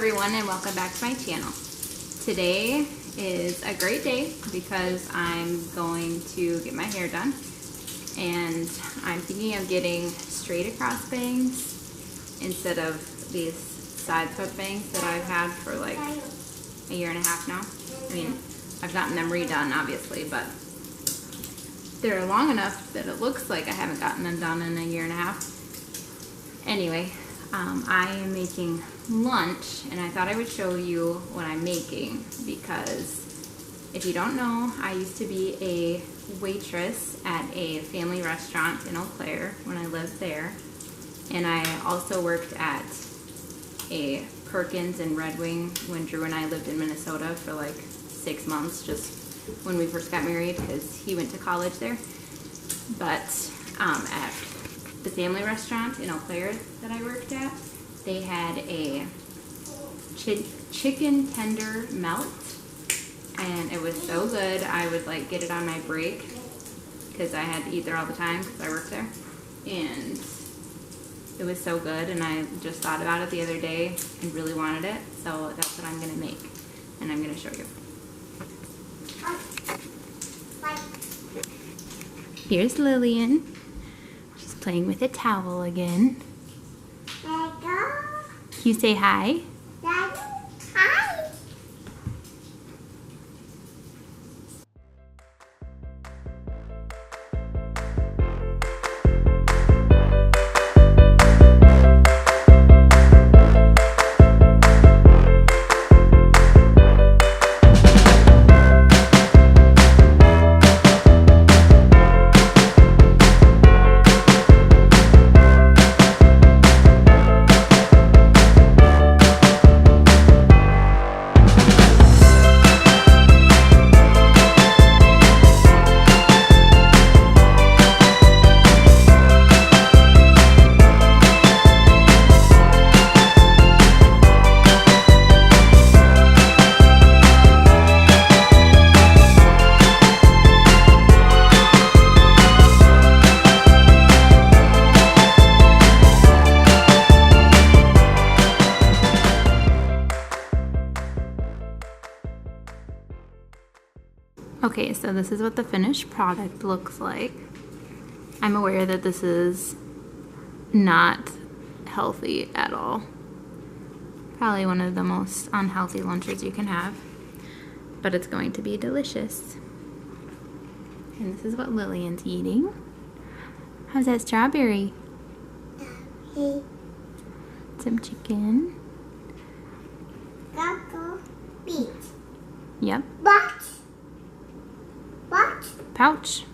everyone, and welcome back to my channel. Today is a great day because I'm going to get my hair done, and I'm thinking of getting straight across bangs instead of these side swept bangs that I've had for like a year and a half now. I mean, I've gotten them redone obviously, but they're long enough that it looks like I haven't gotten them done in a year and a half. Anyway, I am making lunch, and I thought I would show you what I'm making because if you don't know, I used to be a waitress at a family restaurant in Eau Claire when I lived there, and I also worked at a Perkins and Red Wing when Drew and I lived in Minnesota for like 6 months, just when we first got married, because he went to college there. But at the family restaurant in Eau Claire that I worked at, they had a chicken tender melt, and it was so good. I would like get it on my break because I had to eat there all the time because I worked there, and it was so good, and I just thought about it the other day and really wanted it, so that's what I'm going to make, and I'm going to show you. Here's Lillian. She's playing with a towel again. You say hi? Hi. Okay, so this is what the finished product looks like. I'm aware that this is not healthy at all. Probably one of the most unhealthy lunches you can have, but it's going to be delicious. And this is what Lillian's eating. How's that strawberry? Some chicken. Beet. Yep. What? Pouch.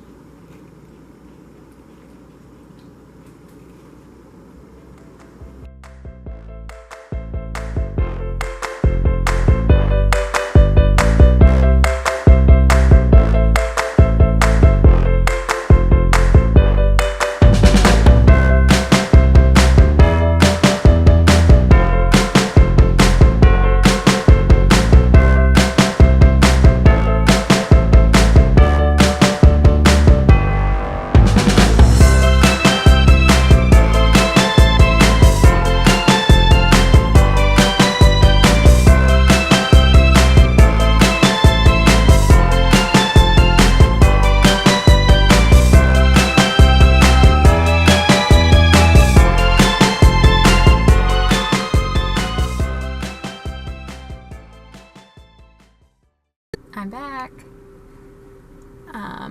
I'm back.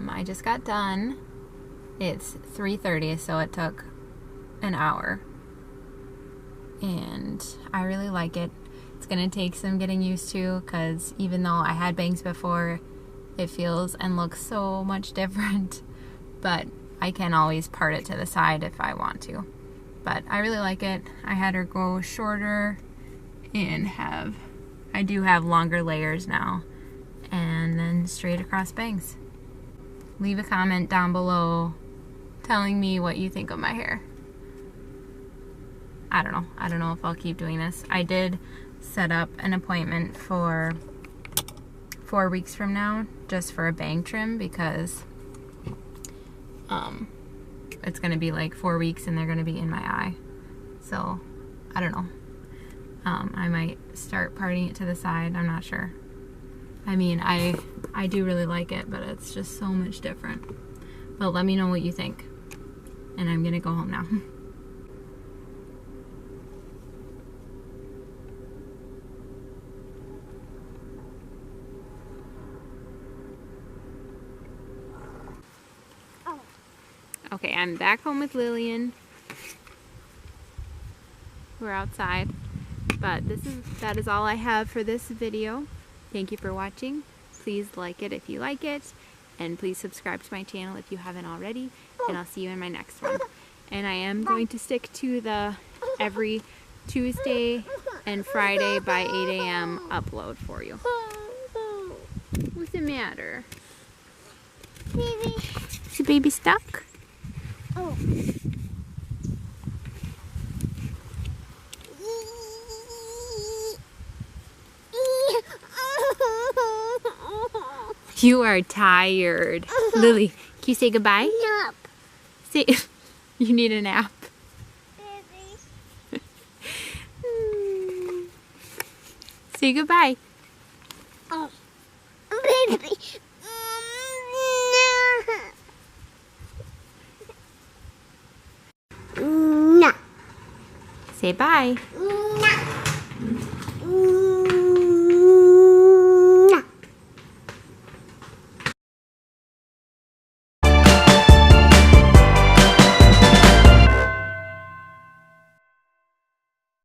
I just got done. It's 3:30, so it took an hour. And I really like it. It's gonna take some getting used to because even though I had bangs before, it feels and looks so much different. But I can always part it to the side if I want to. But I really like it. I had her go shorter and I do have longer layers now. And then straight across bangs. Leave a comment down below telling me what you think of my hair. I don't know if I'll keep doing this. I did set up an appointment for 4 weeks from now just for a bang trim because it's gonna be like 4 weeks and they're gonna be in my eye. So I don't know. I might start parting it to the side. I'm not sure. I mean, I do really like it, but it's just so much different. But let me know what you think. And I'm gonna go home now. Okay, I'm back home with Lillian. We're outside, but that is all I have for this video. Thank you for watching. Please like it if you like it, and please subscribe to my channel if you haven't already, and I'll see you in my next one. And I am going to stick to the every Tuesday and Friday by 8 a.m. upload for you. What's the matter? Baby. Is the baby stuck? Oh. You are tired. Lily, can you say goodbye? Nap. Say, you need a nap. Baby. Say goodbye. Oh. Baby. No. Say bye.